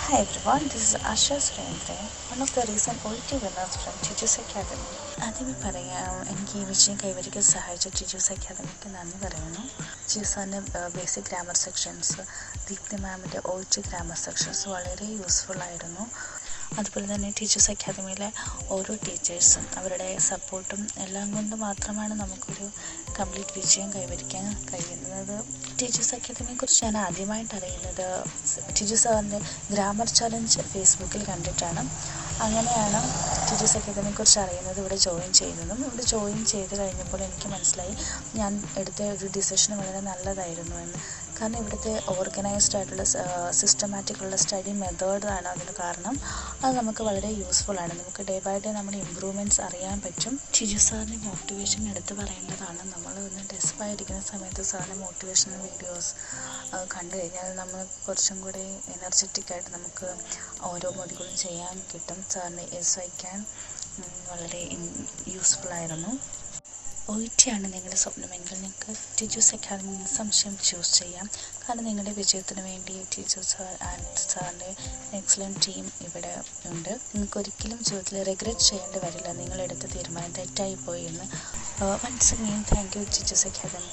Hi everyone, this is Arsha Surenderan, one of the recent OET winners from Tiju's Academy. ആദ്യമേ പറയാം, എനിക്ക് ഈ വിജയം കൈവരിക്കാൻ സഹായിച്ച ടിജൂസ് അക്കാദമിക്ക് നന്ദി പറയുന്നു. ടിജു സാറിൻ്റെ ബേസിക് ഗ്രാമർ സെക്ഷൻസ്, ദീപ്തി മാമിൻ്റെ OET ഗ്രാമർ സെക്ഷൻസ് വളരെ യൂസ്ഫുൾ ആയിരുന്നു. അതുപോലെ തന്നെ ടിജൂസ് അക്കാദമിയിലെ ഓരോ ടീച്ചേഴ്സും അവരുടെ സപ്പോർട്ടും എല്ലാം കൊണ്ട് മാത്രമാണ് നമുക്കൊരു കംപ്ലീറ്റ് വിജയം കൈവരിക്കാൻ കഴിയുന്നത്. ടിജൂസ് അക്കാദമിയെക്കുറിച്ച് ഞാൻ ആദ്യമായിട്ട് അറിയുന്നത് ടിജു സാറിൻ്റെ ഗ്രാമർ ചലഞ്ച് ഫേസ്ബുക്കിൽ കണ്ടിട്ടാണ്. അങ്ങനെയാണ് ടിജൂസ് അക്കാദമിയെക്കുറിച്ച് അറിയുന്നത്, ഇവിടെ ജോയിൻ ചെയ്യുന്നതും. ഇവിടെ ജോയിൻ ചെയ്ത് കഴിഞ്ഞപ്പോൾ എനിക്ക് മനസ്സിലായി ഞാൻ എടുത്ത ഒരു ഡിസിഷൻ വളരെ നല്ലതായിരുന്നു എന്ന്. കാരണം ഇവിടുത്തെ ഓർഗനൈസ്ഡ് ആയിട്ടുള്ള സിസ്റ്റമാറ്റിക് ഉള്ള സ്റ്റഡി മെത്തേഡാണ് അതിന് കാരണം. അത് നമുക്ക് വളരെ യൂസ്ഫുൾ ആണ്. നമുക്ക് ഡേ ബൈ ഡേ നമ്മുടെ ഇമ്പ്രൂവ്മെൻറ്റ്സ് അറിയാൻ പറ്റും. ടിജു സാറിൻ്റെ മോട്ടിവേഷൻ എടുത്ത് പറയേണ്ടതാണ്. നമ്മൾ ഒന്ന് ഡെസ്പായിരിക്കുന്ന സമയത്ത് സാറിൻ്റെ മോട്ടിവേഷണൽ വീഡിയോസ് കണ്ടു കഴിഞ്ഞാൽ നമ്മൾ കുറച്ചും കൂടി എനർജറ്റിക് ആയിട്ട് നമുക്ക് ഓരോ മൊഡ്യൂളും ചെയ്യാൻ കിട്ടും. സാറിൻ്റെ എസ് വയ്ക്കാൻ വളരെ യൂസ്ഫുൾ ആയിരുന്നു. OET ആണ് നിങ്ങളുടെ സ്വപ്നമെങ്കിൽ നിങ്ങൾക്ക് ടിജൂസ് അക്കാദമിയിൽ സംശയം ചൂസ് ചെയ്യാം. കാരണം നിങ്ങളുടെ വിജയത്തിന് വേണ്ടി ടിജു സാർ ആൻഡ് സാറിൻ്റെ എക്സലൻറ്റ് ടീം ഇവിടെ ഉണ്ട്. നിങ്ങൾക്ക് ഒരിക്കലും ജീവിതത്തിൽ റിഗ്രറ്റ് ചെയ്യേണ്ടി വരില്ല നിങ്ങളെടുത്ത തീരുമാനം തെറ്റായി പോയി എന്ന്. Once again thank you Tijus academy.